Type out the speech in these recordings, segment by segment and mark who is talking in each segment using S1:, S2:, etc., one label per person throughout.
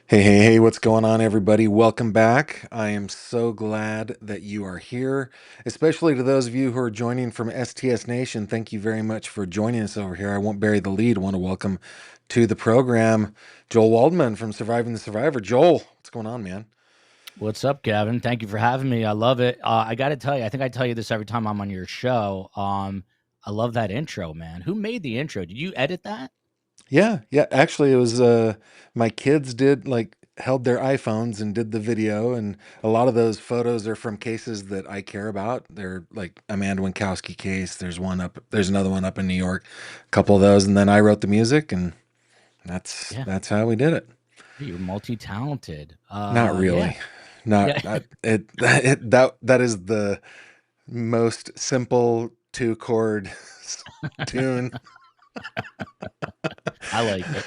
S1: Hey, hey, hey, what's going on, everybody? Welcome back. I am so glad that you are here, especially to those of you who are joining from STS Nation. Thank you very much for joining us over here. I won't bury the lead. I want to welcome to the program Joel Waldman from Surviving the Survivor. Joel, what's going on, man?
S2: What's up, Gavin? Thank you for having me. I love it. I got to tell you, I think I tell you this every time I'm on your show. I love that intro, man. Who made the intro? Did you edit that?
S1: Yeah, yeah. Actually, it was my kids did like held their iPhones and did the video, and a lot of those photos are from cases that I care about. They're like Amanda Winkowski case. There's another one up in New York, a couple of those, and then I wrote the music, and that's
S2: Yeah,
S1: that's how we did it.
S2: you're multi-talented.
S1: Not
S2: Yeah,
S1: really, not,
S2: yeah.
S1: not it, that is the most simple two chord tune.
S2: I like it.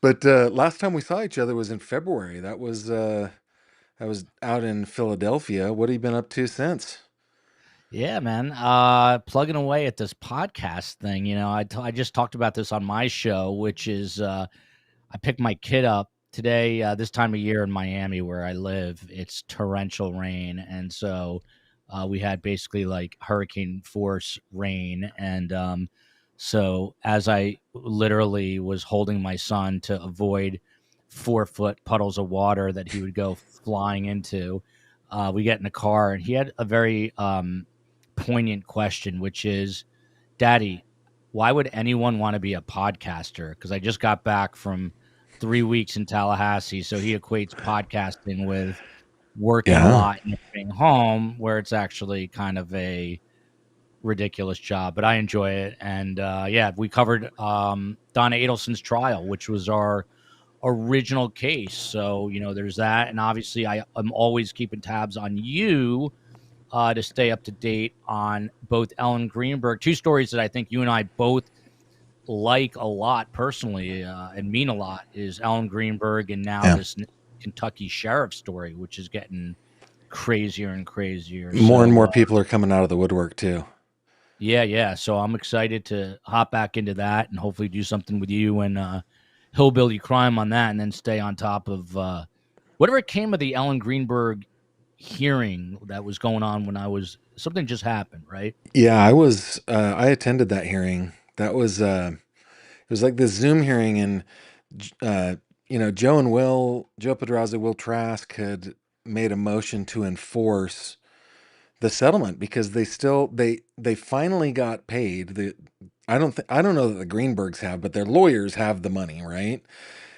S1: But last time we saw each other was in February. That was out in Philadelphia. What have you been up to since?
S2: Yeah, man. Plugging away at this podcast thing. I just talked about this on my show, which is I picked my kid up today. This time of year in Miami, where I live, it's torrential rain, and so we had basically like hurricane force rain. And so as I literally was holding my son to avoid 4 foot puddles of water that he would go flying into, we get in the car, and he had a very poignant question, which is, Daddy, why would anyone want to be a podcaster? Because I just got back from 3 weeks in Tallahassee. So he equates podcasting with working a
S1: Yeah.
S2: lot and being home, where it's actually kind of a ridiculous job, but I enjoy it. And yeah, we covered Donna Adelson's trial, which was our original case. So, there's that. And obviously, I'm always keeping tabs on you to stay up to date on both Ellen Greenberg, two stories that I think you and I both like a lot personally and mean a lot, is Ellen Greenberg, and now
S1: Yeah.
S2: this Kentucky sheriff story, which is getting crazier and crazier.
S1: More and
S2: So
S1: more people are coming out of the woodwork too.
S2: yeah, yeah. So I'm excited to hop back into that and hopefully do something with you and Hillbilly Crime on that, and then stay on top of whatever came of the Ellen Greenberg hearing that was going on when I was something just happened, right?
S1: Yeah, I attended that hearing. That was it was like this Zoom hearing, and uh Joe Pedraza, Will Trask had made a motion to enforce the settlement because they finally got paid. I don't know that the Greenbergs have, but their lawyers have the money, right?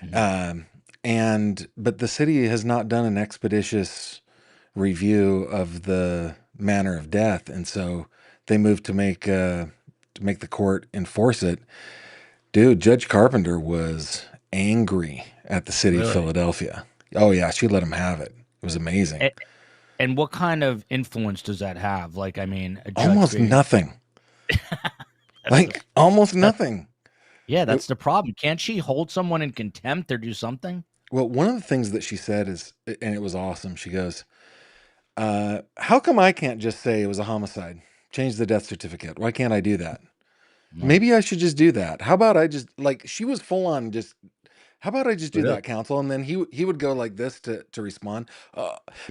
S2: Mhm.
S1: Um, and but the city has not done an expeditious review of the manner of death, and so they moved to make the court enforce it. Dude, Judge Carpenter was angry at the city of
S2: Really?
S1: Philadelphia. Oh yeah, she let him have it. It was amazing.
S2: A- And what kind of influence does that have? Like, I mean, a judge
S1: Almost
S2: being
S1: nothing.
S2: that's the
S1: Like almost
S2: that
S1: nothing.
S2: yeah,
S1: It-
S2: that's the problem. Can't she hold someone in contempt or do something?
S1: well, one of the things that she said is, and it was awesome. She goes, how come I can't just say it was a homicide? Change the death certificate. Why can't I do that?
S2: Right.
S1: Maybe I should just do that. How about I just like she was full on just how about I just do
S2: Really?
S1: that, counsel? And then he would go like this to respond,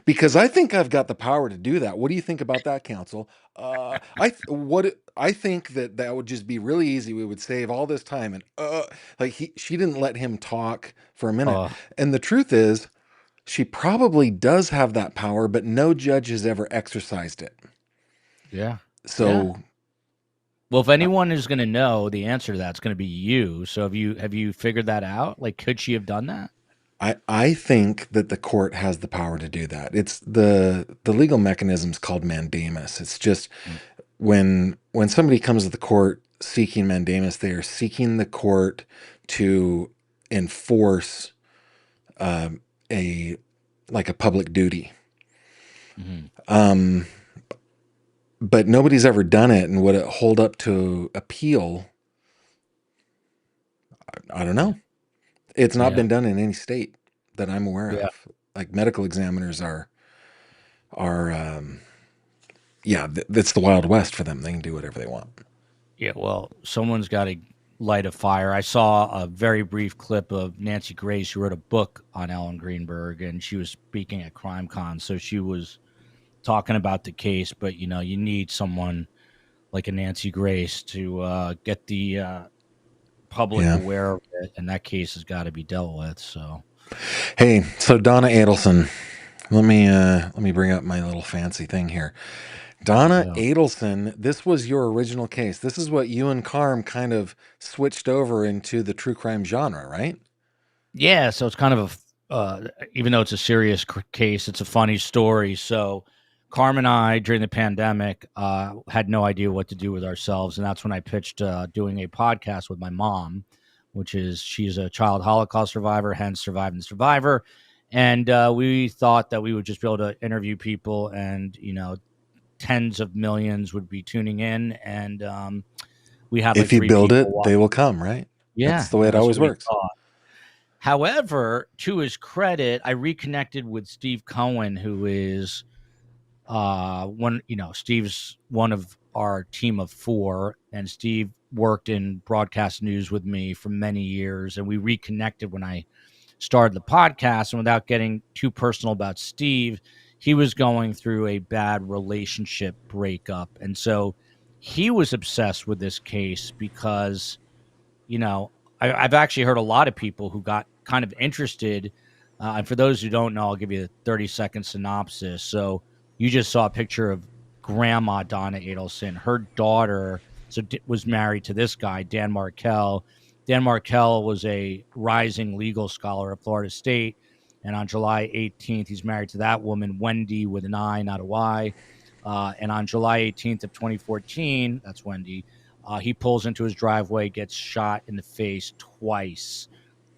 S1: because I think I've got the power to do that. What do you think about that, counsel? I think that that would just be really easy. We would save all this time, and like she didn't let him talk for a minute.
S2: Oh,
S1: And the truth is, she probably does have that power, but no judge has ever exercised it.
S2: yeah. Yeah.
S1: So
S2: Well, if anyone is going to know the answer to that, it's going to be you. So have you figured that out? Like, could she have done that?
S1: I think that the court has the power to do that. It's the legal mechanism's called mandamus. It's just
S2: Mm.
S1: when somebody comes to the court seeking mandamus, they are seeking the court to enforce um, a like a public duty.
S2: Mhm.
S1: Um, but nobody's ever done it, and would it hold up to appeal? I don't
S2: Yeah.
S1: know. It's not
S2: Yeah.
S1: been done in any state that I'm aware
S2: Yeah.
S1: of. Like medical examiners are yeah, that's the Wild West for them. They can do whatever they want.
S2: Yeah. Well, someone's got to. light a fire. I saw a very brief clip of Nancy Grace, who wrote a book on Ellen Greenberg, and she was speaking at CrimeCon. So she was talking about the case, but you need someone like a Nancy Grace to get the public
S1: Yeah.
S2: aware of it, and that case has got to be dealt with. So
S1: Hey, so Donna Adelson. Let me bring up my little fancy thing here.
S2: there you
S1: Donna
S2: go.
S1: Adelson, this was your original case. This is what you and Carm kind of switched over into the true crime genre, right?
S2: Yeah, so it's kind of even though it's a serious case, it's a funny story. So Carm and I, during the pandemic, had no idea what to do with ourselves, and that's when I pitched doing a podcast with my mom, which is she's a child Holocaust survivor, hence Surviving the Survivor, and we thought that we would just be able to interview people, and tens of millions would be tuning in, and we had like
S1: If you
S2: three
S1: build
S2: people
S1: it, they
S2: watch.
S1: will come, right? That's
S2: Yeah,
S1: the way it
S2: that's
S1: always
S2: what we
S1: works.
S2: thought. However, to his credit, I reconnected with Steve Cohen, who is Steve's one of our team of four, and Steve worked in broadcast news with me for many years, and we reconnected when I started the podcast. And without getting too personal about Steve, he was going through a bad relationship breakup, and so he was obsessed with this case because you know, I've actually heard a lot of people who got kind of interested. And for those who don't know, I'll give you a 30-second synopsis. So you just saw a picture of Grandma Donna Adelson. Her daughter was married to this guy, Dan Markel. Dan Markel was a rising legal scholar at Florida State. And on July 18th, he's married to that woman, Wendy, with an I, not a Y. And on July 18th of 2014, that's Wendy, he pulls into his driveway, gets shot in the face twice,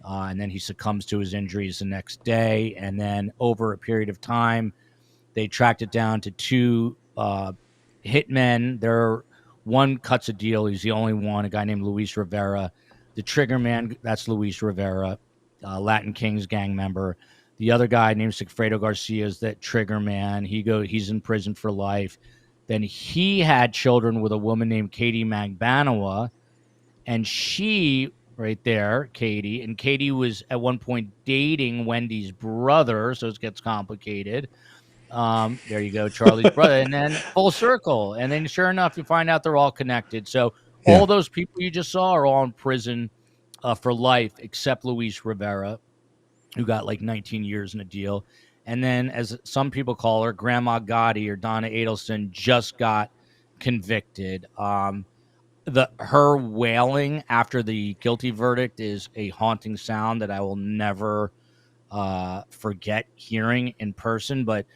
S2: and then he succumbs to his injuries the next day. And then over a period of time, they tracked it down to two hitmen. One cuts a deal. He's the only one, a guy named Luis Rivera. The trigger man, that's Luis Rivera, Latin Kings gang member. The other guy named Sigfredo Garcia is that trigger man. He's in prison for life. Then he had children with a woman named Katie Magbanoa, and she right there, Katie, and Katie was at one point dating Wendy's brother, so it gets complicated. There you go, Charlie's brother, and then full circle, and then sure enough, you find out they're all connected. So
S1: Yeah.
S2: all those people you just saw are all in prison for life, except Luis Rivera, who got like 19 years in a deal. And then, as some people call her, Grandma Gotti or Donna Adelson just got convicted. Her wailing after the guilty verdict is a haunting sound that I will never forget hearing in person. But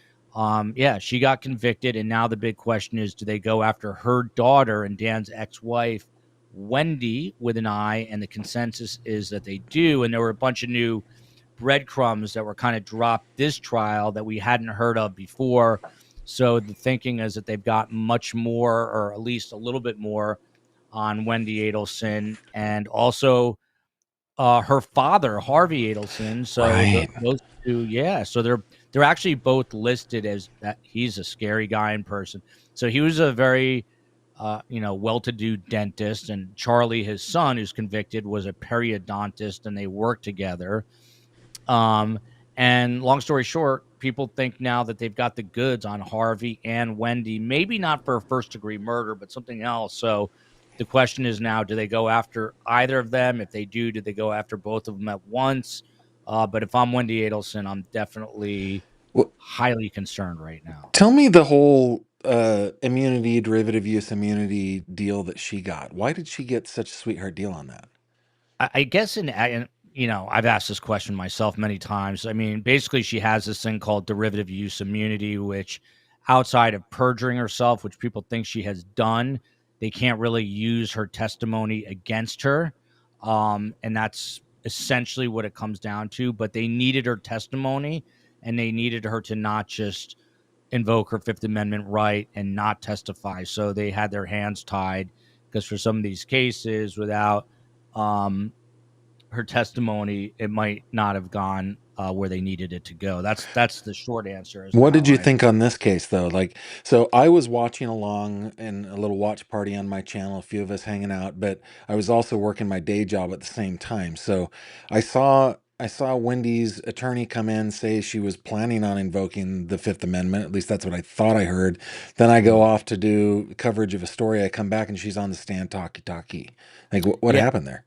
S2: yeah, she got convicted, and now the big question is: do they go after her daughter and Dan's ex-wife, Wendy, with an I? And the consensus is that they do. And there were a bunch of new breadcrumbs that were kind of dropped this trial that we hadn't heard of before. So the thinking is that they've got much more, or at least a little bit more, on Wendi Adelson, and also her father, Harvey Adelson. So
S1: Right.
S2: those two, yeah. So they're actually both listed as that. He's a scary guy in person. So he was a very well-to-do dentist, and Charlie, his son, who's convicted, was a periodontist, and they worked together. And long story short, people think now that they've got the goods on Harvey and Wendy, maybe not for a first degree murder, but something else. So the question is now, do they go after either of them? If they do they go after both of them at once? But if I'm Wendi Adelson, I'm definitely
S1: Well,
S2: highly concerned right now.
S1: tell me the whole immunity, derivative use immunity deal that she got. Why did she get such a sweetheart deal on that?
S2: I guess I've asked this question myself many times. I mean, basically, she has this thing called derivative use immunity, which outside of perjuring herself, which people think she has done, they can't really use her testimony against her. And that's essentially what it comes down to. But they needed her testimony, and they needed her to not just invoke her Fifth Amendment right and not testify. So they had their hands tied because for some of these cases, without um, her testimony, it might not have gone where they needed it to go. That's the short answer as to
S1: What
S2: how
S1: did you
S2: I.
S1: think on this case, though? Like, so I was watching along in a little watch party on my channel, a few of us hanging out, but I was also working my day job at the same time. So I saw Wendy's attorney come in, say she was planning on invoking the Fifth Amendment. At least that's what I thought I heard. Then I go
S2: Mhm.
S1: off to do coverage of a story. I come back and she's on the stand talkie. Like, what
S2: Yeah.
S1: happened there?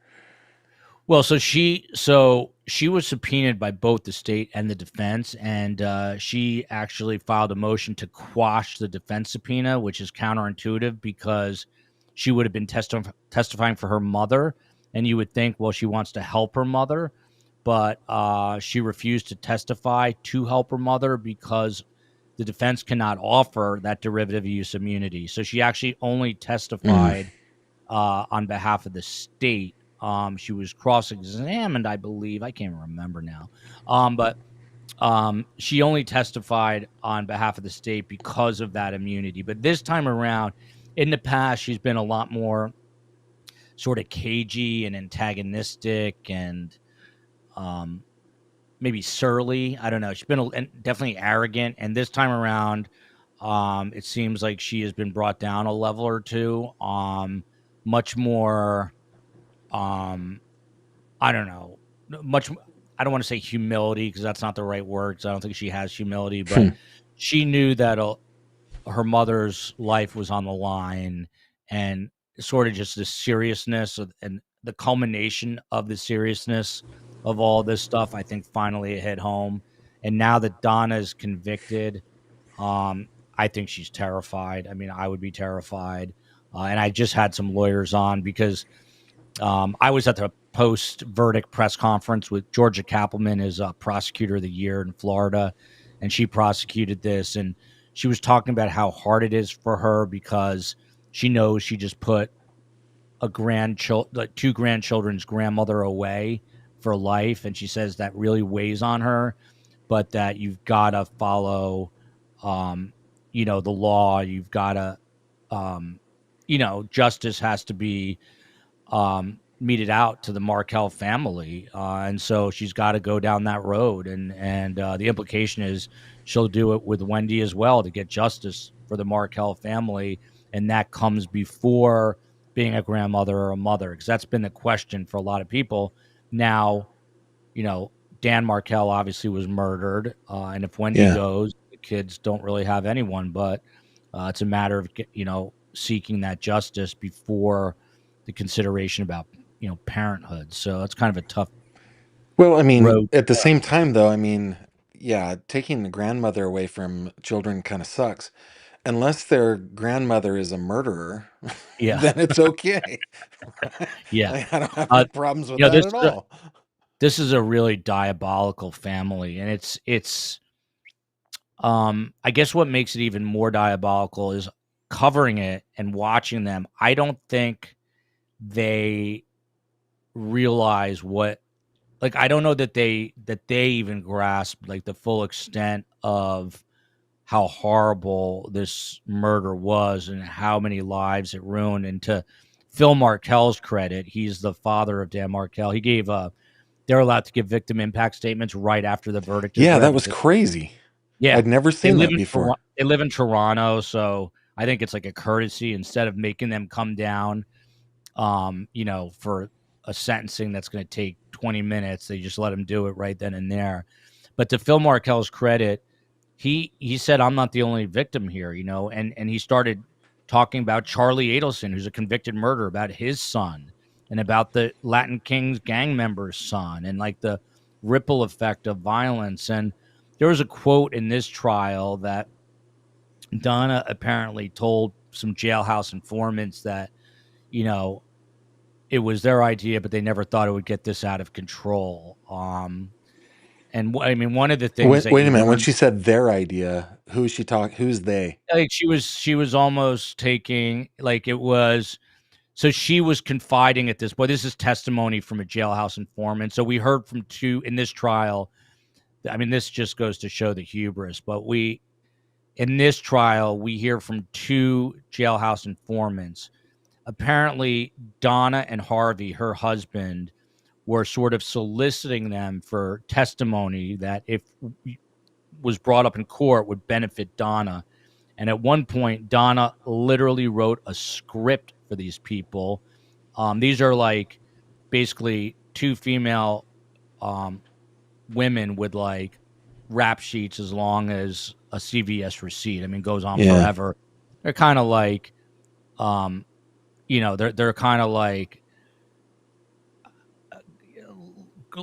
S2: Well, so she was subpoenaed by both the state and the defense, and she actually filed a motion to quash the defense subpoena, which is counterintuitive because she would have been testifying for her mother, and you would think, well, she wants to help her mother, but she refused to testify to help her mother because the defense cannot offer that derivative use immunity. So she actually only
S1: Mm,
S2: testified on behalf of the state. She was cross-examined, I believe. I can't remember now, but she only testified on behalf of the state because of that immunity. But this time around, in the past, she's been a lot more sort of cagey and antagonistic and um, maybe surly. I don't know. She's been and definitely arrogant. And this time around, it seems like she has been brought down a level or two. Much more I don't know, much. I don't want to say humility because that's not the right word. 'Cause I don't think she has humility, but
S1: hmm,
S2: she knew that her mother's life was on the line, and sort of just the seriousness and the culmination of the seriousness of all this stuff. I think finally it hit home, and now that Donna is convicted, um, I think she's terrified. I mean, I would be terrified, and I just had some lawyers on because I was at the post verdict press conference with Georgia Kappelman, as prosecutor of the year in Florida, and she prosecuted this. And she was talking about how hard it is for her because she knows she just put like two grandchildren's grandmother away for life. And she says that really weighs on her, but that you've got to follow, um, the law. You've got to, um, justice has to be meted out to the Markel family, and so she's got to go down that road. And the implication is she'll do it with Wendy as well to get justice for the Markel family, and that comes before being a grandmother or a mother, because that's been the question for a lot of people. Now, you know, Dan Markel obviously was murdered, and if Wendy
S1: yeah.
S2: goes, the kids don't really have anyone. But it's a matter of seeking that justice before the consideration about parenthood. So it's kind of a tough
S1: Well, I mean,
S2: road.
S1: at the same time, though, I mean, yeah, taking the grandmother away from children kind of sucks. Unless their grandmother is a murderer,
S2: Yeah,
S1: then it's okay.
S2: yeah.
S1: Like, I don't have any
S2: Uh,
S1: problems with
S2: you know
S1: that
S2: this
S1: at
S2: is a,
S1: all.
S2: this is a really diabolical family, and it's I guess what makes it even more diabolical is covering it and watching them. I don't think they realize what, like, I don't know that they even grasp like the full extent of how horrible this murder was and how many lives it ruined. And to Phil Markel's credit, he's the father of Dan Markel. He gave they're allowed to give victim impact statements right after the verdict is
S1: Yeah,
S2: read
S1: that was
S2: because
S1: crazy.
S2: yeah,
S1: I'd never
S2: they
S1: seen
S2: live
S1: that
S2: in
S1: before.
S2: They live in Toronto, so I think it's like a courtesy instead of making them come down for a sentencing that's going to take 20 minutes. They just let him do it right then and there. But to Phil Markel's credit, he said, I'm not the only victim here, and he started talking about Charlie Adelson, who's a convicted murderer, about his son and about the Latin Kings gang member's son and like the ripple effect of violence. And there was a quote in this trial that Donna apparently told some jailhouse informants that, you know, it was their idea, but they never thought it would get this out of control. I mean, one of the things
S1: Wait,
S2: that
S1: wait a
S2: you
S1: minute. When
S2: learn,
S1: she said their idea, who's she talking? Who's they?
S2: like she was almost taking like it was. So she was confiding at this. Well, this is testimony from a jailhouse informant. So we heard from two in this trial. I mean, this just goes to show the hubris. But in this trial, we hear from two jailhouse informants. Apparently, Donna and Harvey, her husband, were sort of soliciting them for testimony that, if was brought up in court, would benefit Donna. And at one point, Donna literally wrote a script for these people. These are like basically two female um, women with like rap sheets as long as a CVS receipt. I mean, goes on
S1: Yeah.
S2: forever. They're kind of like, um, they're kind of like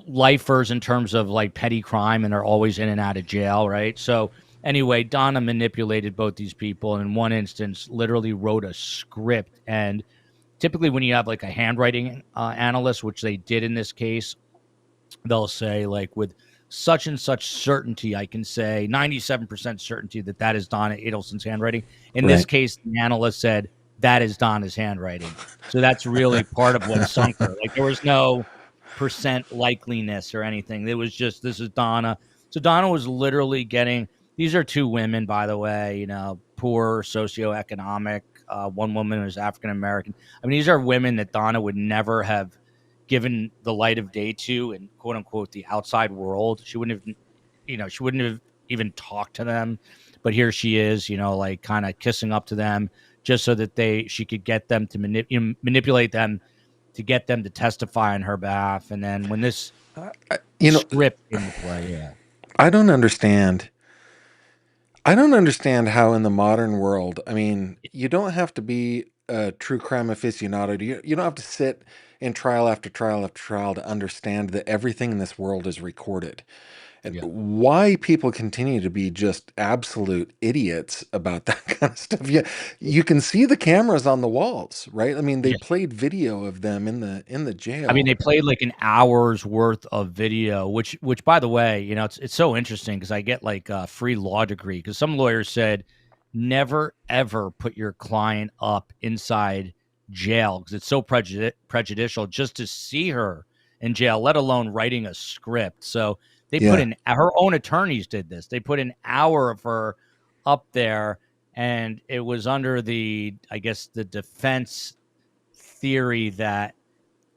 S2: lifers in terms of like petty crime, and they're always in and out of jail, right? So anyway, Donna manipulated both these people, and in one instance literally wrote a script. And typically when you have like a handwriting analyst, which they did in this case, they'll say like, with such and such certainty, I can say 97% certainty that that is Donna Adelson's handwriting. In this
S1: Right.
S2: case, the analyst said that is Donna's handwriting. So that's really part of what sunk her. Like, there was no percent likeliness or anything. It was just, this is Donna. So Donna was literally getting, these are two women, by the way, poor socioeconomic. One woman was African American. I mean, these are women that Donna would never have given the light of day to in quote unquote the outside world. She wouldn't have, she wouldn't have even talked to them. But here she is, like kind of kissing up to them just so that she could get them to manipulate them to get them to testify on her behalf. And then when this
S1: You know,
S2: script came into play, yeah,
S1: I don't understand. I don't understand how in the modern world, I mean, you don't have to be a true crime aficionado. You don't have to sit in trial after trial after trial to understand that everything in this world is recorded. And
S2: yeah,
S1: why people continue to be just absolute idiots about that kind of stuff. Yeah, you can see the cameras on the walls, right? I mean, they
S2: yeah.
S1: played video of them in the
S2: I mean,
S1: jail.
S2: they played like an hour's worth of video, which by the way, it's so interesting because I get like a free law degree, because some lawyers said never ever put your client up inside jail because it's so prejudicial just to see her in jail, let alone writing a script. So they put
S1: Yeah.
S2: in, her own attorneys did this. They put an hour of her up there, and it was under the, I guess, the defense theory that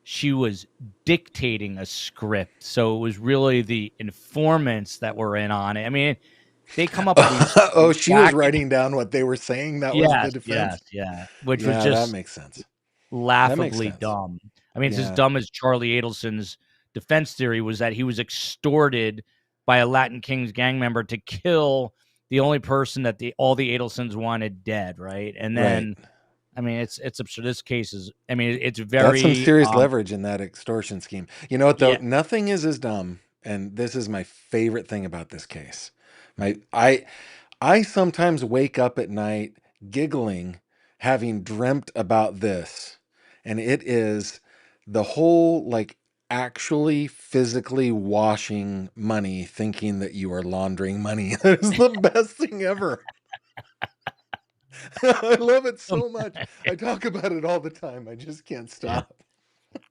S2: she was dictating a script. So it was really the informants that were in on it. I mean, they come up with these
S1: Oh, she was
S2: wacky,
S1: writing down what they were saying. That was the
S2: yes,
S1: defense.
S2: yes, yeah, which was
S1: Yeah, that
S2: just
S1: makes sense. That makes
S2: laughably
S1: sense.
S2: dumb. I mean, it's as
S1: Yeah.
S2: dumb as Charlie Adelson's defense theory was that he was extorted by a Latin Kings gang member to kill the only person that all the Adelsons wanted dead, right? And
S1: Right.
S2: then, I mean, it's absurd. This case is, I mean, it's
S1: That's some
S2: very,
S1: serious leverage in that extortion scheme. You know what though?
S2: yeah,
S1: Nothing is as dumb, and this is my favorite thing about this case. I sometimes wake up at night giggling, having dreamt about this. And it is the whole like actually physically washing money, thinking that you are laundering money. That is the best thing ever. I love it so much. I talk about it all the time. I just can't
S2: yeah.
S1: stop.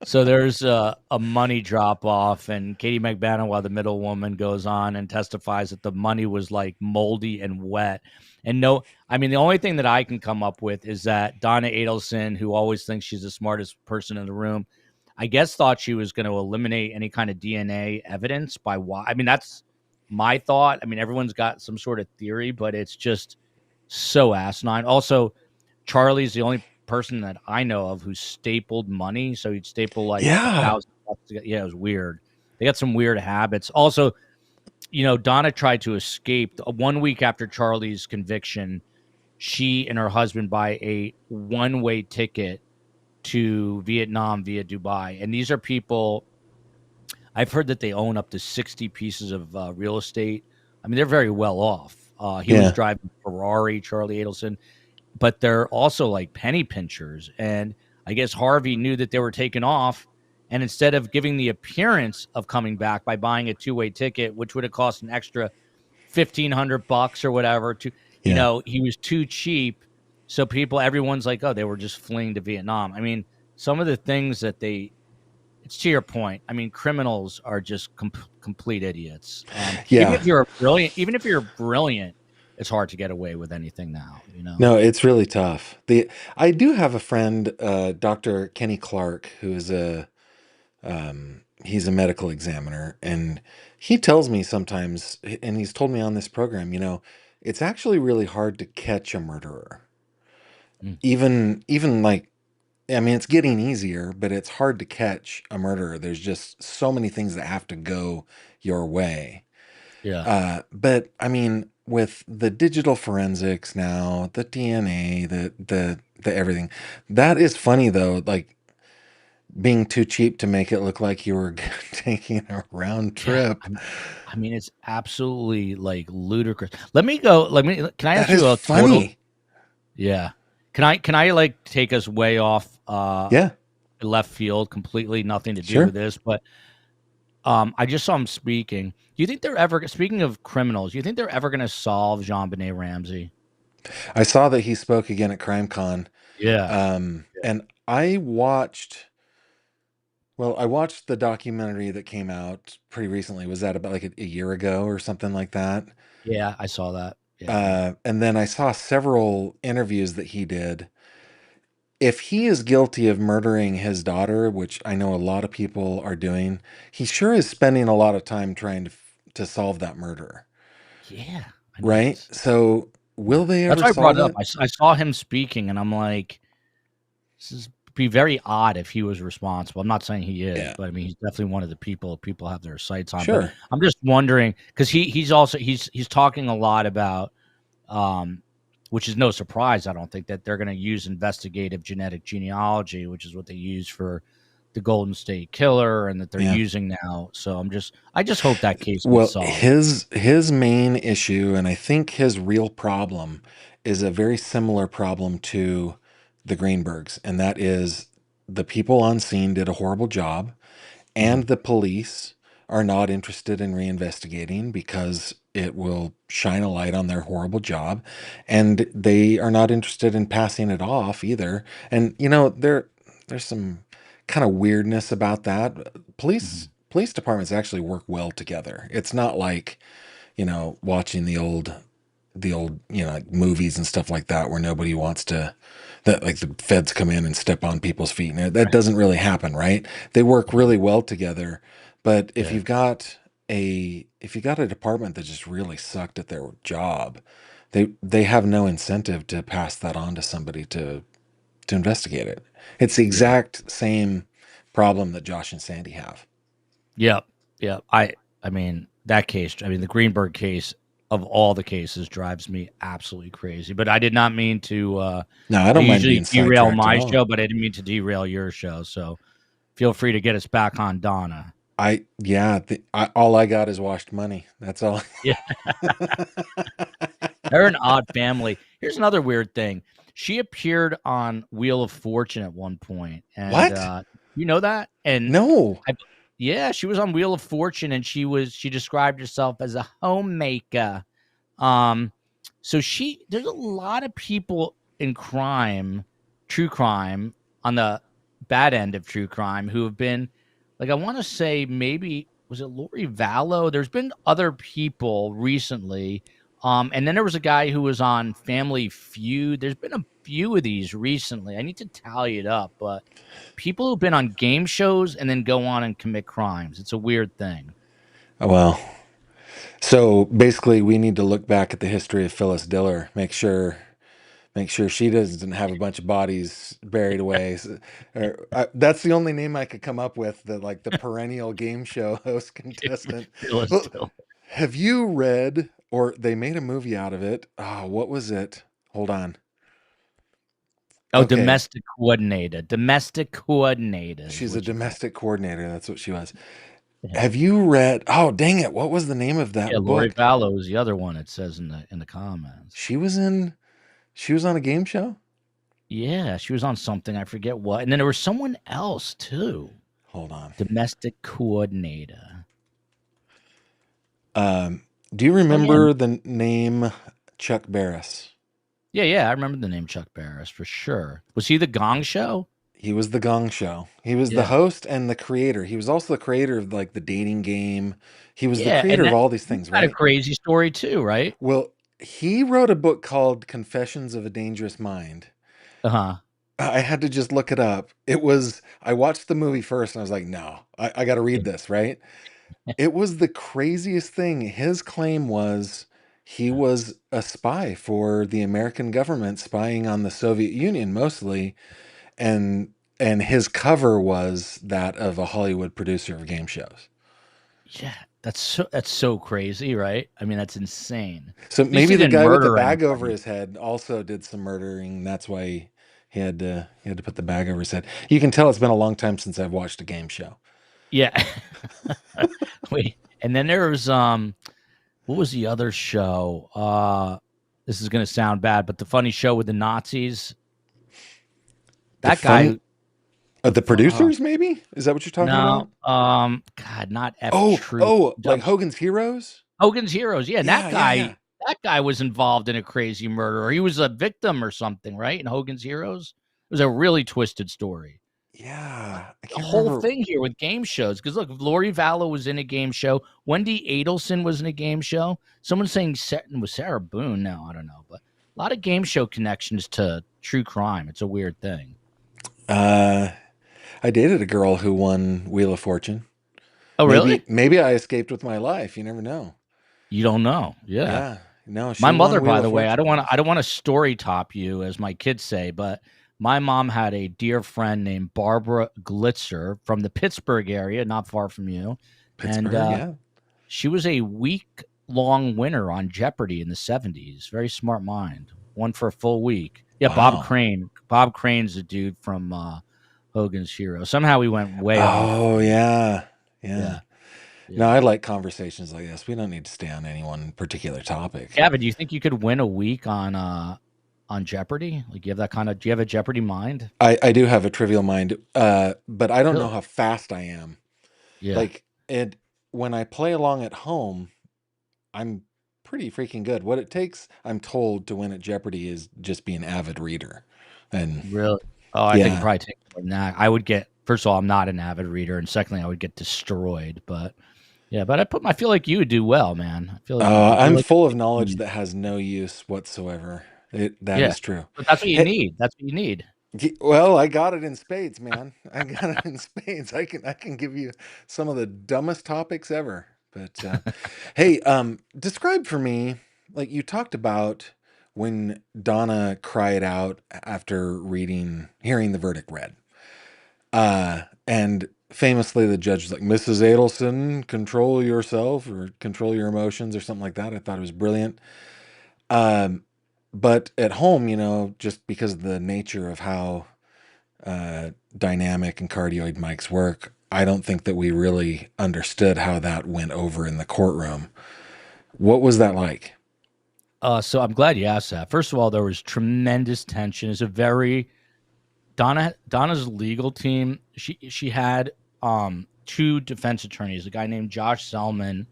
S2: So there's a money drop off, and Katie McBannon, while the middle woman, goes on and testifies that the money was like moldy and wet. And no, I mean, the only thing that I can come up with is that Donna Adelson, who always thinks she's the smartest person in the room, I guess thought she was going to eliminate any kind of DNA evidence by why. I mean, that's my thought. I mean, everyone's got some sort of theory, but it's just so asinine. Also, Charlie's the only person that I know of who stapled money. So he'd staple like
S1: Yeah.
S2: $1,000 together. Yeah, it was weird. They got some weird habits. Also, Donna tried to escape 1 week after Charlie's conviction. She and her husband buy a one-way ticket to Vietnam via Dubai. And these are people, I've heard that they own up to 60 pieces of real estate. I mean, they're very well off. He was
S1: Yeah.
S2: driving a Ferrari, Charlie Adelson, but they're also like penny pinchers. And I guess Harvey knew that they were taking off. And instead of giving the appearance of coming back by buying a two-way ticket, which would have cost an extra $1,500 or whatever,
S1: Yeah.
S2: he was too cheap. So everyone's like, oh, they were just fleeing to Vietnam. I mean, some of the things that it's to your point. I mean, criminals are just complete idiots.
S1: Yeah.
S2: Even if you're brilliant, it's hard to get away with anything now.
S1: No, it's really tough. I do have a friend, Dr. Kenny Clark, who is a he's a medical examiner, and he tells me sometimes, and he's told me on this program, it's actually really hard to catch a murderer.
S2: Mm.
S1: Even like, I mean, it's getting easier, but it's hard to catch a murderer. There's just so many things that have to go your way.
S2: Yeah.
S1: But I mean, with the digital forensics now, the DNA, the everything, that is funny though. Like being too cheap to make it look like you were taking a round
S2: Yeah.
S1: trip.
S2: I mean, it's absolutely like ludicrous. Let me go. Can I
S1: That
S2: ask
S1: is
S2: you a total?
S1: funny.
S2: Yeah. Can I like take us way off
S1: Yeah,
S2: left field completely, nothing to do with
S1: sure.
S2: this, but I just saw him speaking. Do you think they're ever speaking of criminals, do you think they're ever gonna solve Jean-Benet Ramsey?
S1: I saw that he spoke again at CrimeCon.
S2: Yeah. Yeah.
S1: And I watched the documentary that came out pretty recently. Was that about like a year ago or something like that?
S2: Yeah, I saw that. Yeah.
S1: And then I saw several interviews that he did. If he is guilty of murdering his daughter, which I know a lot of people are doing, he sure is spending a lot of time trying to solve that murder,
S2: Yeah. I mean,
S1: right?
S2: it's
S1: So will
S2: yeah.
S1: they
S2: That's
S1: ever
S2: why I brought
S1: solve
S2: it up.
S1: it?
S2: I saw him speaking, and I'm like, this is be very odd if he was responsible. I'm not saying he is,
S1: Yeah,
S2: but I mean, he's definitely one of the people have their sights on. But
S1: sure.
S2: I'm just wondering because he's also he's talking a lot about, um, which is no surprise. I don't think that they're going to use investigative genetic genealogy, which is what they use for the Golden State Killer, and that they're
S1: Yeah.
S2: using now. So I just hope that case gets
S1: Well,
S2: solved.
S1: his main issue, and I think his real problem, is a very similar problem to the Greenbergs, and that is the people on scene did a horrible job,
S2: Mhm.
S1: and the police are not interested in reinvestigating because it will shine a light on their horrible job, and they are not interested in passing it off either. And there's some kind of weirdness about that.
S2: Mhm.
S1: Police departments actually work well together. It's not like, watching the old, like movies and stuff like that where nobody wants to, that like the feds come in and step on people's feet. And that
S2: Right.
S1: doesn't really happen, right? They work
S2: Mhm.
S1: really well together. But if
S2: Yeah.
S1: you got a department that just really sucked at their job, they have no incentive to pass that on to somebody to investigate it. It's the
S2: Yeah.
S1: exact same problem that Josh and Sandy have.
S2: Yep. Yep. I mean that case. I mean the Greenberg case of all the cases drives me absolutely crazy. But I did not mean to.
S1: No, I
S2: I
S1: don't mind
S2: usually
S1: being
S2: derail
S1: sidetracked at
S2: my
S1: all.
S2: show, but I didn't mean to derail your show. So feel free to get us back on Donna.
S1: Yeah, all I got is washed money. That's all.
S2: Yeah, they're an odd family. Here's another weird thing. She appeared on Wheel of Fortune at one point, and
S1: What?
S2: you know that. And
S1: No.
S2: I, yeah, she was on Wheel of Fortune, and she described herself as a homemaker. Um, so there's a lot of people in crime, true crime, on the bad end of true crime who have been like I want to say maybe was it Lori Vallow? There's been other people recently. And then there was a guy who was on Family Feud. There's been a few of these recently. I need to tally it up, but people who've been on game shows and then go on and commit crimes. It's a weird thing.
S1: Well, so basically, we need to look back at the history of Phyllis Diller. Make sure she doesn't have a bunch of bodies buried away. That's the only name I could come up with. The perennial game show host contestant.
S2: Phyllis
S1: Well,
S2: Diller.
S1: have you read, or they made a movie out of it? Oh, what was it? Hold on.
S2: Oh,
S1: Okay.
S2: domestic coordinator. Domestic coordinator is
S1: She's a
S2: what you call
S1: domestic coordinator. That's what she was.
S2: it. Yeah.
S1: Have you read? Oh, dang it! What was the name of
S2: Yeah,
S1: that
S2: Lori
S1: book?
S2: Vallow is the other one it says in the comments.
S1: She was in. She was on a game show.
S2: Yeah, she was on something, I forget what. And then there was someone else too.
S1: Hold on.
S2: Domestic coordinator.
S1: Do you
S2: Oh yeah.
S1: remember the name Chuck Barris?
S2: Yeah, yeah, I remember the name Chuck Barris for sure. Was he the Gong Show?
S1: He was the Gong Show. He was the
S2: Yeah.
S1: host and the creator. He was also the creator of like the dating game. He was the
S2: Yeah,
S1: creator
S2: and
S1: of
S2: that
S1: all these
S2: he's
S1: things,
S2: got a
S1: right?
S2: crazy story too, right?
S1: Well, he wrote a book called Confessions of a Dangerous Mind.
S2: Uh-huh.
S1: I had to just look it up. I watched the movie first and I was like, no, I got to read this, right? It was the craziest thing. His claim was he was a spy for the American government, spying on the Soviet Union mostly, and and his cover was that of a Hollywood producer of game shows.
S2: Yeah, that's so crazy, right? I mean, that's insane.
S1: So
S2: At least
S1: maybe
S2: he
S1: the
S2: didn't
S1: guy with the
S2: murder
S1: bag over
S2: anybody.
S1: his head also did some murdering. That's why he had to put the bag over his head. You can tell it's been a long time since I've watched a game show.
S2: Yeah. Wait, and then there was what was the other show? This is gonna sound bad, but the funny show with the Nazis.
S1: The
S2: That guy,
S1: fun the producers, maybe? Is that what you're talking
S2: no,
S1: about?
S2: God, not F
S1: Oh,
S2: True.
S1: oh, like Hogan's Heroes?
S2: Hogan's Heroes. Yeah, and
S1: Yeah, yeah, yeah.
S2: that guy was involved in a crazy murder, or he was a victim or something, right? In Hogan's Heroes, it was a really twisted story.
S1: Yeah. I
S2: The
S1: can't
S2: whole
S1: remember.
S2: thing here with game shows, because look, Lori Vallow was in a game show. Wendi Adelson was in a game show. Someone's saying was Sarah Boone. No, I don't know, but a lot of game show connections to true crime. It's a weird thing.
S1: Uh I dated a girl who won Wheel of Fortune.
S2: Oh, really?
S1: Maybe I escaped with my life. You never know.
S2: You don't know? Yeah.
S1: Yeah. No,
S2: My
S1: she
S2: mother,
S1: won
S2: by
S1: Wheel of
S2: the way,
S1: Fortune.
S2: I don't want to story top you, as my kids say, but my mom had a dear friend named Barbara Glitzer from the Pittsburgh area, not far from you, and
S1: Pittsburgh, yeah.
S2: she was a week long winner on Jeopardy in the '70s. Very smart mind. Won for a full week. Yeah, Bob
S1: Wow.
S2: Crane. Bob Crane's a dude from Hogan's Hero. Somehow we went way off.
S1: Oh, yeah. Yeah.
S2: Yeah,
S1: No,
S2: yeah.
S1: I like conversations like this. We don't need to stay on any one particular topic.
S2: Gavin, do you think you could win a week on Jeopardy? Like, you have that kind of? Do you have a Jeopardy mind?
S1: I do have a trivial mind, but I don't know
S2: Really?
S1: how fast I am.
S2: Yeah.
S1: Like it when I play along at home, I'm pretty freaking good. What it takes, I'm told, to win at Jeopardy is just be an avid reader. And
S2: Really? Oh, I think it
S1: yeah,
S2: probably take more than that. I would get first of all, I'm not an avid reader, and secondly, I would get destroyed. But yeah, but I feel like you would do well, man. I feel like you do. You're
S1: I'm
S2: like,
S1: full of knowledge that has no use whatsoever. That
S2: yeah,
S1: is true.
S2: but that's what you
S1: Hey,
S2: need. That's what you need.
S1: well, I got it in spades, man. I got it in spades. I can give you some of the dumbest topics ever. But hey, describe for me, like you talked about when Donna cried out after hearing the verdict read. And famously the judge was like, Mrs. Adelson, control yourself or control your emotions or something like that. I thought it was brilliant. Um, but at home, just because of the nature of how dynamic and cardioid mics work, I don't think that we really understood how that went over in the courtroom. What was that like?
S2: So I'm glad you asked that. First of all, there was tremendous tension. It's a very Donna's legal team. She had two defense attorneys, a guy named Josh Selman,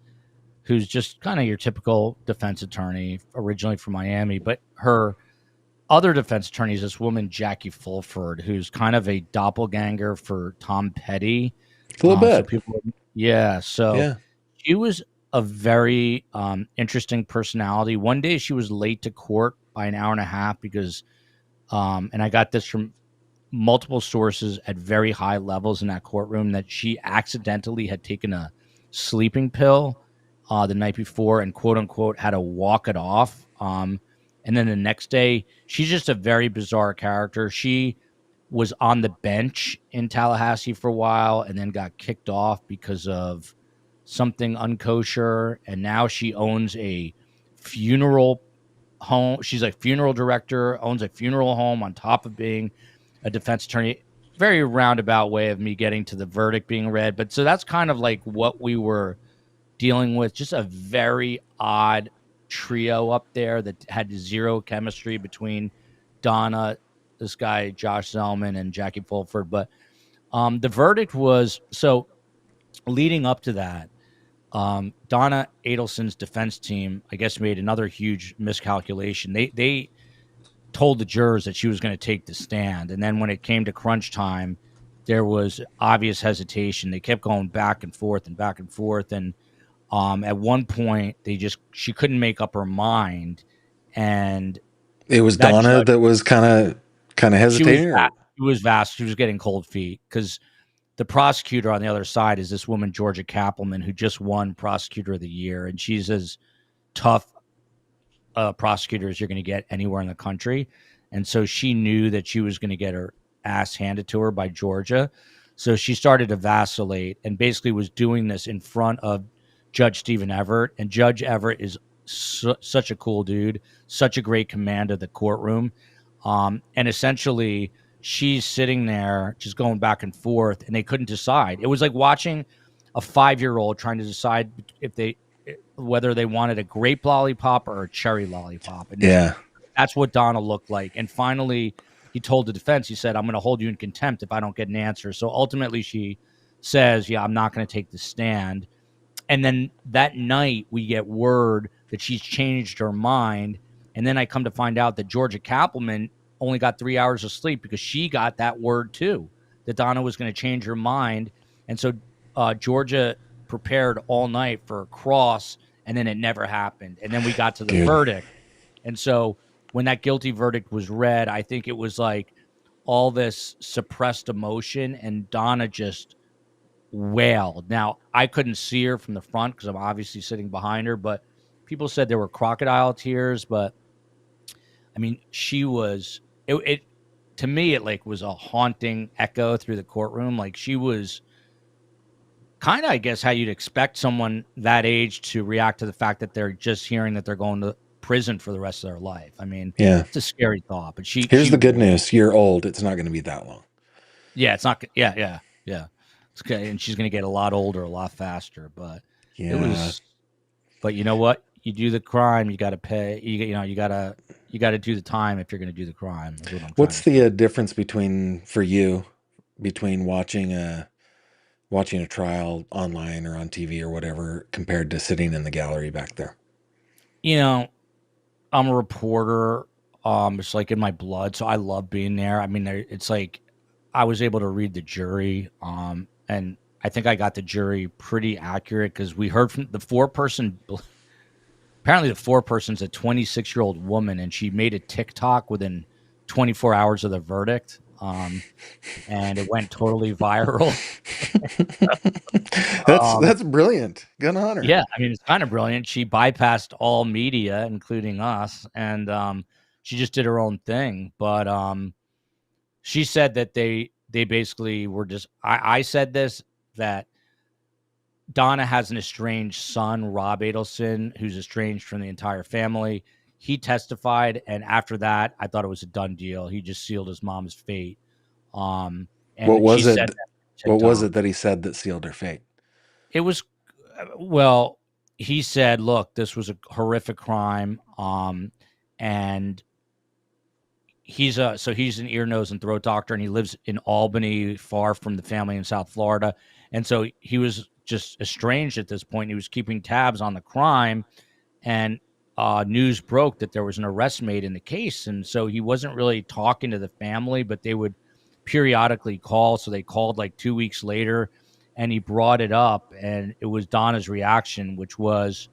S2: who's just kind of your typical defense attorney, originally from Miami, but her other defense attorney is this woman, Jackie Fulford, who's kind of a doppelganger for Tom Petty.
S1: A little
S2: So
S1: bit.
S2: people, yeah. So
S1: Yeah.
S2: she was a very interesting personality. One day she was late to court by an hour and a half because, and I got this from multiple sources at very high levels in that courtroom, that she accidentally had taken a sleeping pill the night before and quote unquote had to walk it off. And then the next day, she's just a very bizarre character. She was on the bench in Tallahassee for a while and then got kicked off because of something unkosher. And now she owns a funeral home. She's a funeral director, owns a funeral home on top of being a defense attorney. Very roundabout way of me getting to the verdict being read. But so that's kind of like what we were dealing with. Just a very odd trio up there that had zero chemistry between Donna, this guy, Josh Zellman, and Jackie Fulford. But the verdict was so leading up to that. Donna Adelson's defense team, I guess, made another huge miscalculation. They told the jurors that she was going to take the stand. And then when it came to crunch time, there was obvious hesitation. They kept going back and forth and back and forth. And at one point, she couldn't make up her mind. And
S1: It was
S2: that
S1: Donna
S2: judge,
S1: that was kind of Kind of hesitating, or
S2: She was vast. She was getting cold feet because the prosecutor on the other side is this woman, Georgia Kappelman, who just won Prosecutor of the Year, and she's as tough prosecutor as you're going to get anywhere in the country. And so she knew that she was going to get her ass handed to her by Georgia. So she started to vacillate and basically was doing this in front of Judge Stephen Everett. And Judge Everett is such a cool dude, such a great command of the courtroom. And essentially, she's sitting there just going back and forth, and they couldn't decide. It was like watching a 5-year-old trying to decide whether they wanted a grape lollipop or a cherry lollipop. And that's what Donna looked like. And finally, he told the defense, he said, I'm going to hold you in contempt if I don't get an answer. So ultimately, she says, yeah, I'm not going to take the stand. And then that night, we get word that she's changed her mind. And then I come to find out that Georgia Kappelman only got 3 hours of sleep because she got that word too, that Donna was going to change her mind. And so Georgia prepared all night for a cross, and then it never happened. And then we got to the verdict. And so when that guilty verdict was read, I think it was like all this suppressed emotion, and Donna just wailed. Now, I couldn't see her from the front because I'm obviously sitting behind her, but people said there were crocodile tears. But I mean, she was, it to me, it like was a haunting echo through the courtroom. Like she was kind of, I guess, how you'd expect someone that age to react to the fact that they're just hearing that they're going to prison for the rest of their life. I mean, it's a scary thought, but
S1: here's the good news. You're old. It's not going to be that long.
S2: Yeah, it's not. Yeah. It's okay. And she's going to get a lot older, a lot faster, but it was, but you know what? You do the crime, you got to pay, you got to do the time if you're going to do the crime.
S1: What's the difference between watching a trial online or on TV or whatever compared to sitting in the gallery back there?
S2: You know, I'm a reporter. It's like in my blood, so I love being there. I mean, it's like I was able to read the jury, and I think I got the jury pretty accurate because we heard from the four-person. Apparently, the four-person's a 26-year-old woman, and she made a TikTok within 24 hours of the verdict. And it went totally viral.
S1: That's brilliant. Good on her.
S2: Yeah, I mean, it's kind of brilliant. She bypassed all media, including us, and she just did her own thing. But she said that they basically were just. I said this, that Donna has an estranged son, Rob Adelson, who's estranged from the entire family. He testified, and after that, I thought it was a done deal. He just sealed his mom's fate. And
S1: what was it? What was it that he said that sealed her fate?
S2: It was, well, he said, look, this was a horrific crime. And he's an ear, nose, and throat doctor, and he lives in Albany, far from the family in South Florida. And so he was just estranged at this point. He was keeping tabs on the crime, and news broke that there was an arrest made in the case. And so he wasn't really talking to the family, but they would periodically call. So they called like 2 weeks later, and he brought it up, and it was Donna's reaction, which was,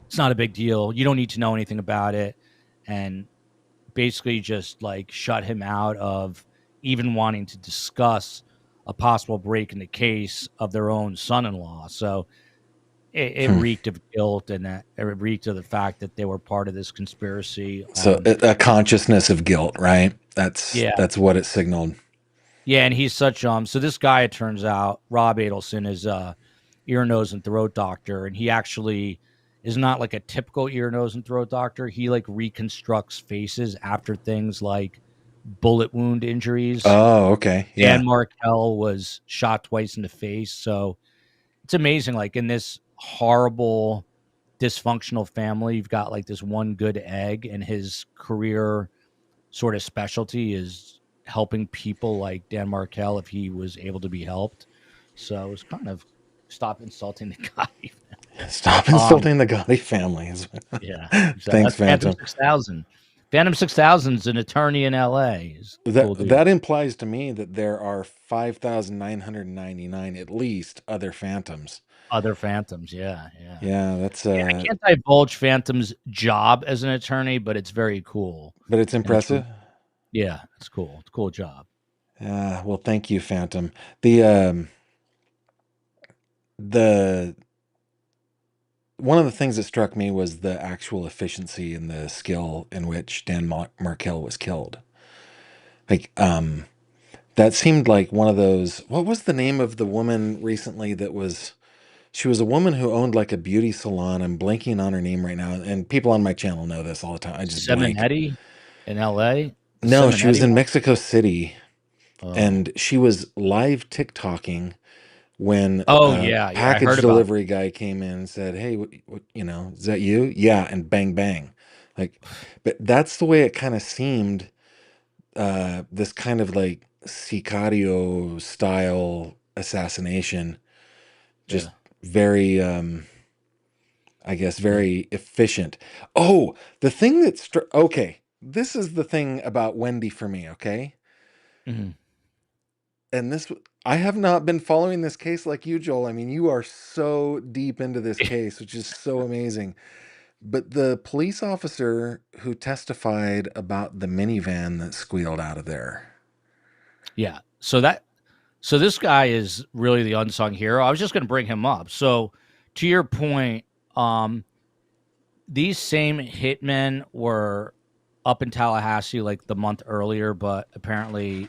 S2: it's not a big deal. You don't need to know anything about it. And basically just like shut him out of even wanting to discuss a possible break in the case of their own son-in-law. So it reeked of guilt, and it reeked of the fact that they were part of this conspiracy.
S1: So a consciousness of guilt, right? That's what it signaled.
S2: Yeah, and he's such so this guy, it turns out, Rob Adelson, is a ear, nose, and throat doctor, and he actually is not like a typical ear, nose, and throat doctor. He like reconstructs faces after things like bullet wound injuries.
S1: Oh, okay. Yeah.
S2: Dan Markel was shot twice in the face. So it's amazing. Like in this horrible, dysfunctional family, you've got like this one good egg, and his career sort of specialty is helping people like Dan Markel if he was able to be helped. So it's kind of stop insulting the Gotti.
S1: Stop insulting the Gotti family.
S2: Yeah.
S1: Thanks, Phantom.
S2: 6000. Phantom 6000 is an attorney in L.A.
S1: That implies to me that there are 5,999 at least other Phantoms.
S2: Other Phantoms, yeah.
S1: That's.
S2: I can't divulge Phantom's job as an attorney, but it's very cool.
S1: But it's impressive.
S2: Yeah, it's cool. It's a cool job.
S1: Well, thank you, Phantom. The one of the things that struck me was the actual efficiency and the skill in which Markell was killed. Like, that seemed like one of those. What was the name of the woman recently that was? She was a woman who owned like a beauty salon. I'm blanking on her name right now, and people on my channel know this all the time. I just blank.
S2: Seminetti in LA? The
S1: No, she was
S2: Seminetti
S1: in
S2: one?
S1: Mexico City,
S2: Oh.
S1: and she was live TikToking when
S2: Oh
S1: a
S2: yeah, yeah, I
S1: package
S2: heard about
S1: delivery guy came in and said, "Hey, is that you?" Yeah, and bang bang, like, but that's the way it kind of seemed. This kind of like Sicario style assassination, just
S2: yeah.
S1: very, I guess,
S2: Yeah.
S1: very efficient. Oh, the thing that's okay. This is the thing about Wendy for me. Okay,
S2: Mhm.
S1: and this I have not been following this case like you, Joel. I mean, you are so deep into this case, which is so amazing. But the police officer who testified about the minivan that squealed out of there.
S2: Yeah. So this guy is really the unsung hero. I was just going to bring him up. So to your point, um, these same hitmen were up in Tallahassee like the month earlier, but apparently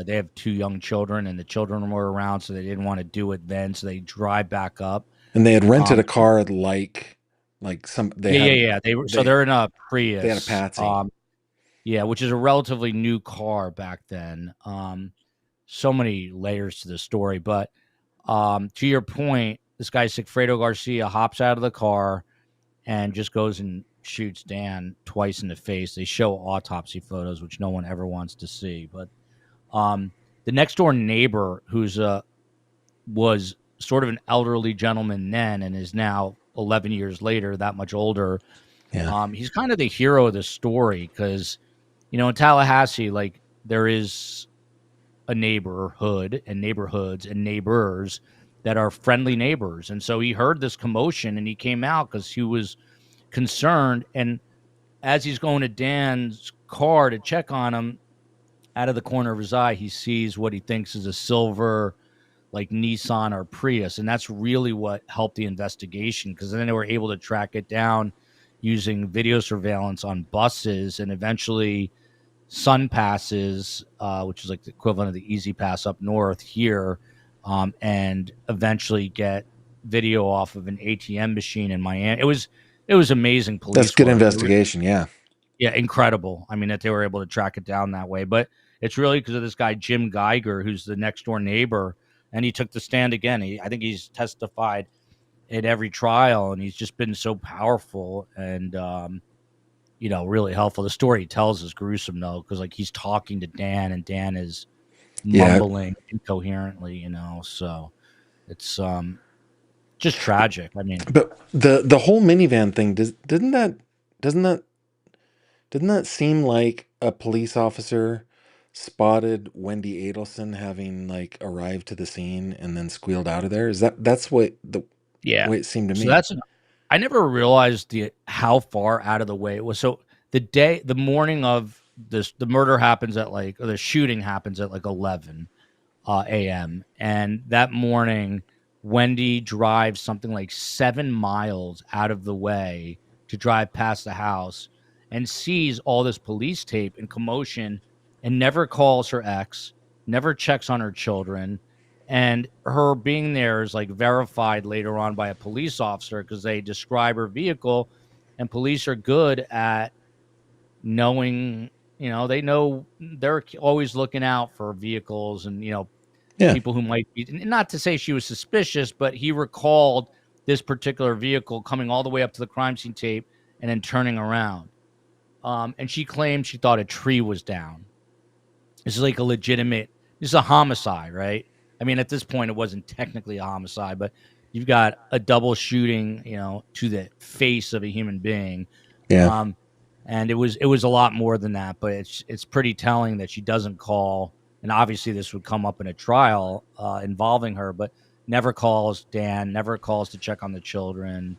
S2: they have two young children, and the children were around, so they didn't want to do it then. So they drive back up.
S1: And they had rented a
S2: So,
S1: car like some
S2: yeah, yeah, yeah.
S1: they
S2: They're in a
S1: they had a
S2: Prius.
S1: patsy.
S2: Yeah, which is a relatively new car back then. So many layers to the story, but to your point, this guy Sigfredo Garcia hops out of the car and just goes and shoots Dan twice in the face. They show autopsy photos, which no one ever wants to see. But um, the next door neighbor, who's was sort of an elderly gentleman then and is now 11 years later, that much older.
S1: Yeah.
S2: He's kind of the hero of the story because in Tallahassee, like there is a neighborhood and neighborhoods and neighbors that are friendly neighbors. And so he heard this commotion and he came out because he was concerned. And as he's going to Dan's car to check on him, out of the corner of his eye, he sees what he thinks is a silver, like Nissan or Prius. And that's really what helped the investigation because then they were able to track it down using video surveillance on buses and eventually Sun Passes, which is like the equivalent of the Easy Pass up north here, and eventually get video off of an ATM machine in Miami. It was amazing
S1: That's
S2: police
S1: good
S2: work.
S1: investigation, yeah.
S2: Yeah, incredible. I mean that they were able to track it down that way, but it's really because of this guy Jim Geiger, who's the next door neighbor, and he took the stand again. I think he's testified at every trial, and he's just been so powerful and really helpful. The story he tells is gruesome though, because like he's talking to Dan and Dan is
S1: Yeah.
S2: mumbling incoherently, so it's just tragic. I mean,
S1: But the whole minivan thing doesn't that didn't that seem like a police officer spotted Wendi Adelson having like arrived to the scene and then squealed out of there? That's what the
S2: yeah.
S1: way it seemed to
S2: So
S1: me.
S2: I never realized how far out of the way it was. So the morning of the murder happens at like, or the shooting happens at like 11 a.m. And that morning, Wendy drives something like 7 miles out of the way to drive past the house and sees all this police tape and commotion and never calls her ex, never checks on her children. And her being there is like verified later on by a police officer because they describe her vehicle, and police are good at knowing, they know they're always looking out for vehicles and,
S1: Yeah.
S2: people who might be, not to say she was suspicious, but he recalled this particular vehicle coming all the way up to the crime scene tape and then turning around. And she claimed she thought a tree was down. This is like this is a homicide, right? I mean, at this point, it wasn't technically a homicide, but you've got a double shooting, to the face of a human being.
S1: Yeah.
S2: Um, and it was a lot more than that, but it's pretty telling that she doesn't call, and obviously this would come up in a trial involving her, but never calls Dan, never calls to check on the children.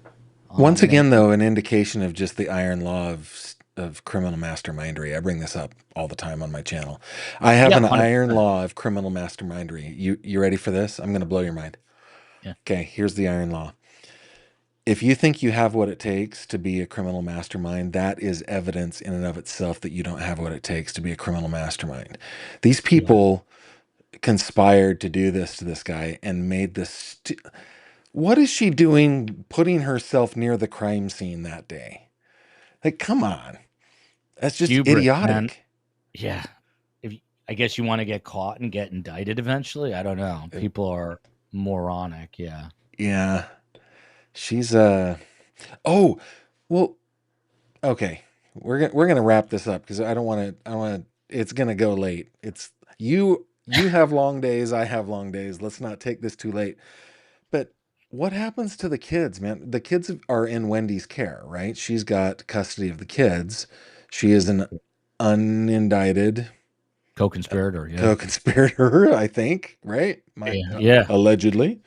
S1: Once
S2: And then
S1: again though, an indication of just the iron law of of criminal mastermindery. I bring this up all the time on my channel. I have
S2: Yeah,
S1: an iron
S2: 100%.
S1: law of criminal mastermindery. You ready for this? I'm going to blow your mind.
S2: Yeah.
S1: Okay, here's the iron law. If you think you have what it takes to be a criminal mastermind, that is evidence in and of itself that you don't have what it takes to be a criminal mastermind. These
S2: Yeah.
S1: people conspired to do this to this guy and made this. What is she doing putting herself near the crime scene that day? Like, come on. That's just
S2: Hubris, man.
S1: idiotic.
S2: Yeah. I guess you want to get caught and get indicted eventually. I don't know. People are moronic. Yeah.
S1: Yeah. She's oh, well, okay. We're gonna wrap this up because I don't want to it's gonna go late. It's you have long days, I have long days. Let's not take this too late. But what happens to the kids, man? The kids are in Wendy's care, right? She's got custody of the kids. She is an unindicted
S2: Co-conspirator. Yeah.
S1: co-conspirator, I think, right?
S2: Yeah. Yeah.
S1: Allegedly.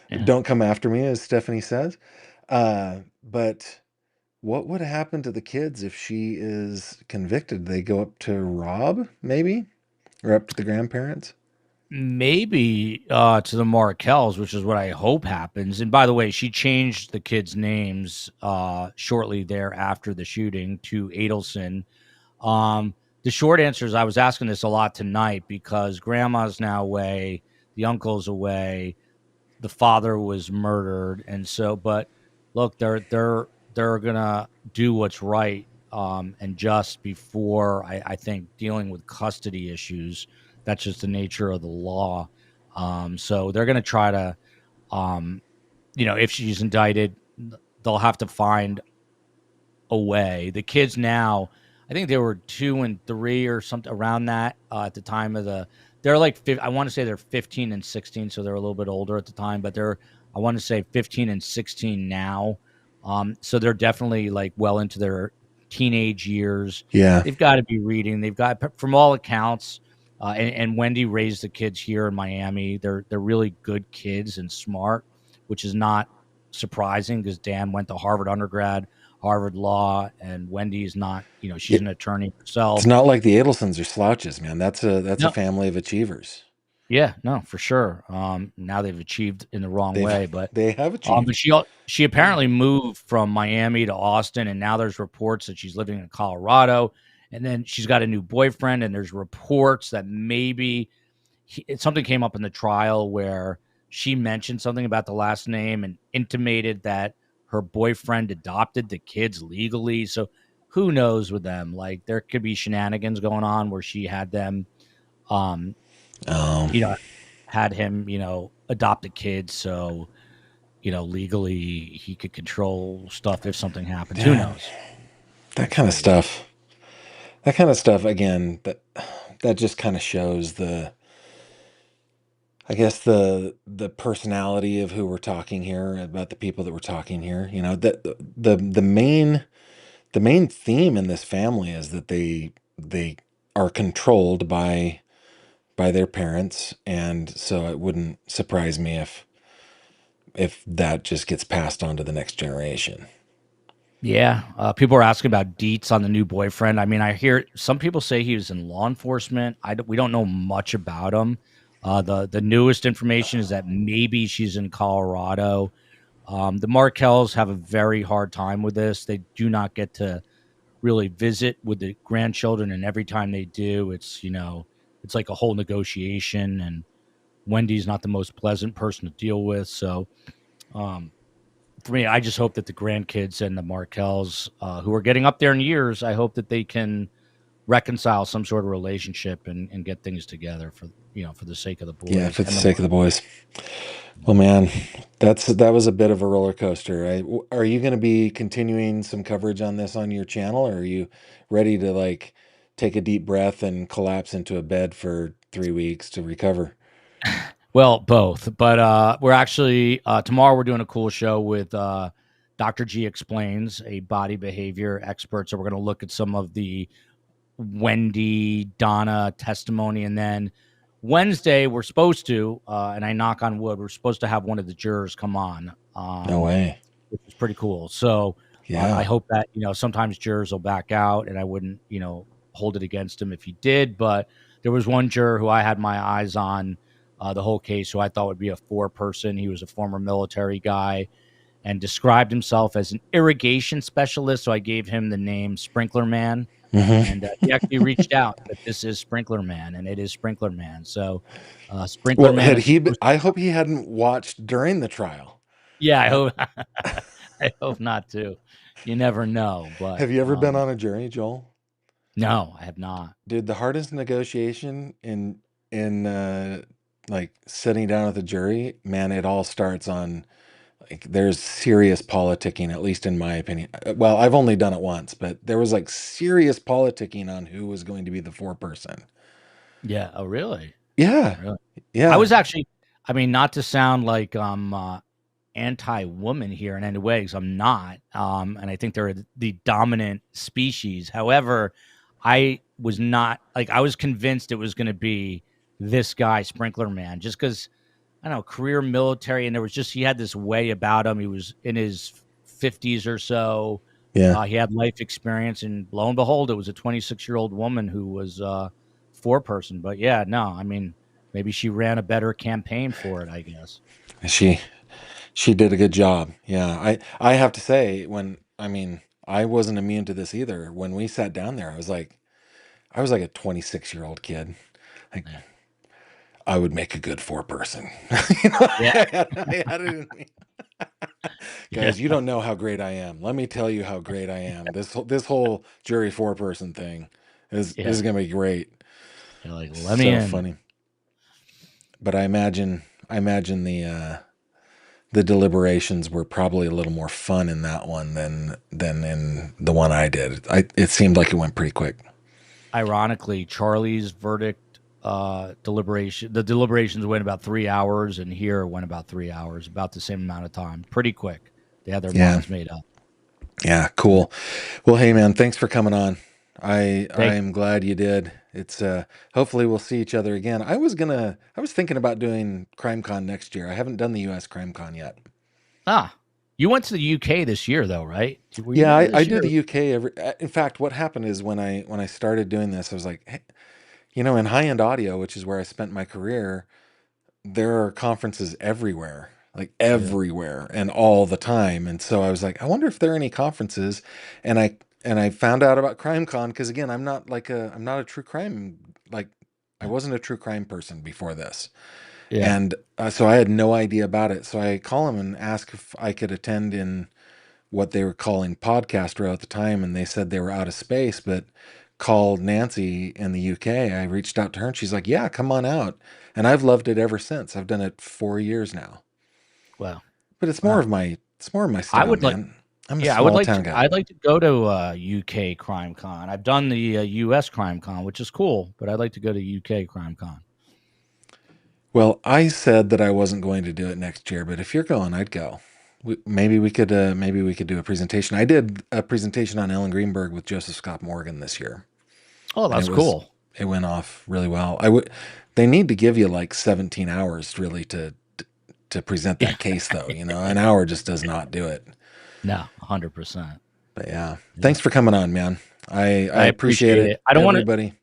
S2: Yeah.
S1: Don't come after me, as Stephanie says. But what would happen to the kids if she is convicted? They go up to Rob, maybe, or up to the grandparents.
S2: Maybe to the Markells, which is what I hope happens. And by the way, she changed the kids' names shortly thereafter the shooting to Adelson. The short answer is I was asking this a lot tonight because grandma's now away, the uncle's away, the father was murdered, and so. But look, they're gonna do what's right and just before I think dealing with custody issues. That's just the nature of the law. So they're gonna try to, um, if she's indicted, they'll have to find away. The kids now, I think they were 2 and 3 or something around that at the time of the. They're like I want to say they're 15 and 16, so they're a little bit older at the time, but they're I want to say 15 and 16 now. So they're definitely like well into their teenage years.
S1: Yeah.
S2: They've got to be reading. They've got, from all accounts, and Wendy raised the kids here in Miami. They're really good kids and smart, which is not surprising because Dan went to Harvard undergrad, Harvard Law, and Wendy's not, she's
S1: It,
S2: an attorney
S1: it's
S2: herself.
S1: not like the Adelsons are slouches, man. That's a
S2: No,
S1: family of achievers.
S2: yeah, no, for sure. Now they've achieved in the wrong
S1: They've
S2: way, but
S1: they have achieved.
S2: but she apparently moved from Miami to Austin, and now there's reports that she's living in Colorado, and then she's got a new boyfriend, and there's reports that maybe something came up in the trial where she mentioned something about the last name and intimated that her boyfriend adopted the kids legally. So who knows with them? Like there could be shenanigans going on where she had them, um,
S1: Um,
S2: you know, had him, adopt the kids. So, legally he could control stuff if something happens. Who
S1: yeah,
S2: knows?
S1: that
S2: It's
S1: kind of
S2: crazy.
S1: stuff. That kind of stuff again. That just kind of shows the, I guess the personality of who we're talking here about the people that we're talking here. That the main theme in this family is that they are controlled by their parents, and so it wouldn't surprise me if that just gets passed on to the next generation.
S2: Yeah, people are asking about deets on the new boyfriend. I mean, I hear some people say he was in law enforcement. We don't know much about him. The newest information is that maybe she's in Colorado. The Markells have a very hard time with this. They do not get to really visit with the grandchildren, and every time they do, it's like a whole negotiation. And Wendy's not the most pleasant person to deal with, so. Um, for me, I just hope that the grandkids and the Markells, who are getting up there in years, I hope that they can reconcile some sort of relationship and get things together for the sake of the
S1: Yeah,
S2: boys
S1: for the
S2: and the
S1: sake of the boys. Well, man, that was a bit of a roller coaster. Are you going to be continuing some coverage on this on your channel, or are you ready to like take a deep breath and collapse into a bed for 3 weeks to recover?
S2: well, both. But we're actually tomorrow we're doing a cool show with Dr. G Explains, a body behavior expert. So we're going to look at some of the Wendi, Donna testimony, and then Wednesday we're supposed to, and I knock on wood, we're supposed to have one of the jurors come on,
S1: No way.
S2: which is pretty cool. So I
S1: Yeah.
S2: hope that, sometimes jurors will back out, and I wouldn't, hold it against him if he did. But there was one juror who I had my eyes on the whole case, who I thought would be a four-person. He was a former military guy and described himself as an irrigation specialist. So I gave him the name Sprinkler Man. And he actually reached out that this is Sprinkler Man, and it is Sprinkler Man. So Sprinkler
S1: Well,
S2: Man
S1: had
S2: is
S1: he
S2: supposed
S1: I hope he hadn't watched during the trial.
S2: Yeah, I
S1: Uh,
S2: hope I hope not to. You never know, but
S1: have you ever been on a jury, Joel?
S2: no, I have not.
S1: Dude, the hardest negotiation in like sitting down with a jury, man, it all starts on like there's serious politicking, at least in my opinion. Well, I've only done it once, but there was like serious politicking on who was going to be the foreperson.
S2: Yeah. Oh, really?
S1: Yeah,
S2: Really? I
S1: yeah,
S2: was actually, I mean, not to sound like I'm anti-woman here in any way, because I'm not. And I think they're the dominant species. However, I was not like I was convinced it was going to be this guy, Sprinkler Man, just because I don't know, career military, and there was just he had this way about him. He was in his 50s or so.
S1: yeah.
S2: He had life experience, and lo and behold, it was a 26-year-old woman who was four-person. But yeah, no, I mean, maybe she ran a better campaign for it, I guess.
S1: She she did a good job. Yeah, I have to say when I mean I wasn't immune to this either. When we sat down there, I was like a 26-year-old kid. Like
S2: Yeah,
S1: I would make a good four-person. You know,
S2: yeah,
S1: I had it in me.
S2: yeah,
S1: Guys, you don't know how great I am. Let me tell you how great I am. This whole jury four-person thing is
S2: yeah.
S1: gonna be great.
S2: You're like, let me
S1: So
S2: in.
S1: funny. But I imagine the deliberations were probably a little more fun in that one than in the one I did. It seemed like it went pretty quick.
S2: Ironically, Charlie's verdict the deliberations went about 3 hours, and here went about 3 hours, about the same amount of time. Pretty quick. They had their
S1: Yeah.
S2: minds made up.
S1: Yeah, cool. Well, hey man, thanks for coming on. I
S2: Thank
S1: am glad you did. It's hopefully we'll see each other again. I was thinking about doing CrimeCon next year. I haven't done the US CrimeCon yet.
S2: You went to the UK this year, though, right? Were you
S1: Yeah,
S2: there
S1: I
S2: this
S1: do
S2: year?
S1: the UK every in fact, what happened is when I started doing this, I was like, hey, you know, in high-end audio, which is where I spent my career, there are conferences everywhere, like
S2: Yeah.
S1: everywhere and all the time. And so I was like, I wonder if there are any conferences. And I found out about CrimeCon because again, I'm not a true crime like I wasn't a true crime person before this.
S2: Yeah.
S1: And so I had no idea about it. So I call them and ask if I could attend in what they were calling podcast row at the time, and they said they were out of space, but called Nancy in the UK. I reached out to her and she's like, "Yeah, come on out." And I've loved it ever since. I've done it 4 years now.
S2: Well,
S1: But
S2: wow.
S1: it's more of my
S2: I
S1: style,
S2: would like,
S1: man. I'm a
S2: yeah, I would
S1: small
S2: like
S1: town
S2: to,
S1: guy.
S2: I'd like to go to UK Crime Con. I've done the US Crime Con, which is cool, but I'd like to go to UK Crime Con.
S1: Well, I said that I wasn't going to do it next year, but if you're going, I'd go. Maybe we could do a presentation. I did a presentation on Ellen Greenberg with Joseph Scott Morgan this year,
S2: Oh,
S1: and
S2: that's cool.
S1: it went off really well. I would They need to give you like 17 hours really to present
S2: Yeah.
S1: that case though, you know. An hour just does not do it.
S2: No, 100%.
S1: But yeah,
S2: Yeah.
S1: thanks for coming on, man. I
S2: I
S1: appreciate
S2: appreciate
S1: it,
S2: it. I don't want to,
S1: everybody.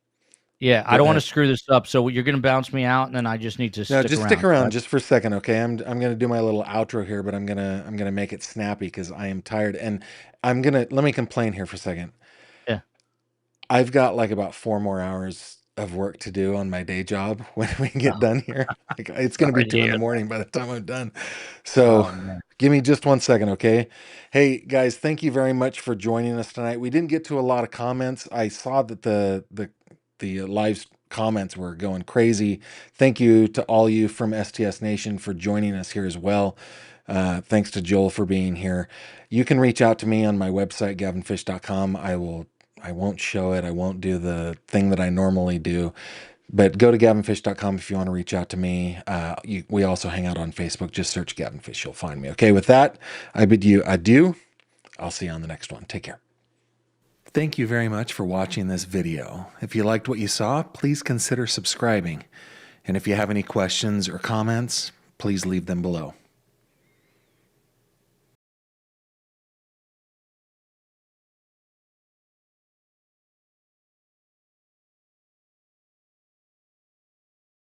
S2: yeah, I
S1: Go
S2: don't want to
S1: ahead.
S2: screw this up. So you're going to bounce me out, and then I just need to
S1: No,
S2: stick
S1: just stick
S2: around,
S1: around
S2: correct?
S1: just for a second, okay? I'm gonna do my little outro here, but I'm gonna make it snappy because I am tired, and I'm gonna let me complain here for a second.
S2: Yeah.
S1: I've got like about 4 more hours of work to do on my day job when we get
S2: Oh,
S1: done here. Like it's gonna be
S2: sorry to
S1: 2 in
S2: hear
S1: the
S2: that.
S1: morning by the time I'm done. So
S2: Oh, man.
S1: give me just 1 second, okay? Hey guys, thank you very much for joining us tonight. We didn't get to a lot of comments. I saw that the live comments were going crazy. Thank you to all you from STS Nation for joining us here as well. Thanks to Joel for being here. You can reach out to me on my website, gavinfish.com. I won't show it. I won't do the thing that I normally do. But go to gavinfish.com if you want to reach out to me. We also hang out on Facebook. Just search Gavin Fish. You'll find me. Okay, with that, I bid you adieu. I'll see you on the next one. Take care. Thank you very much for watching this video. If you liked what you saw, please consider subscribing. And if you have any questions or comments, please leave them below.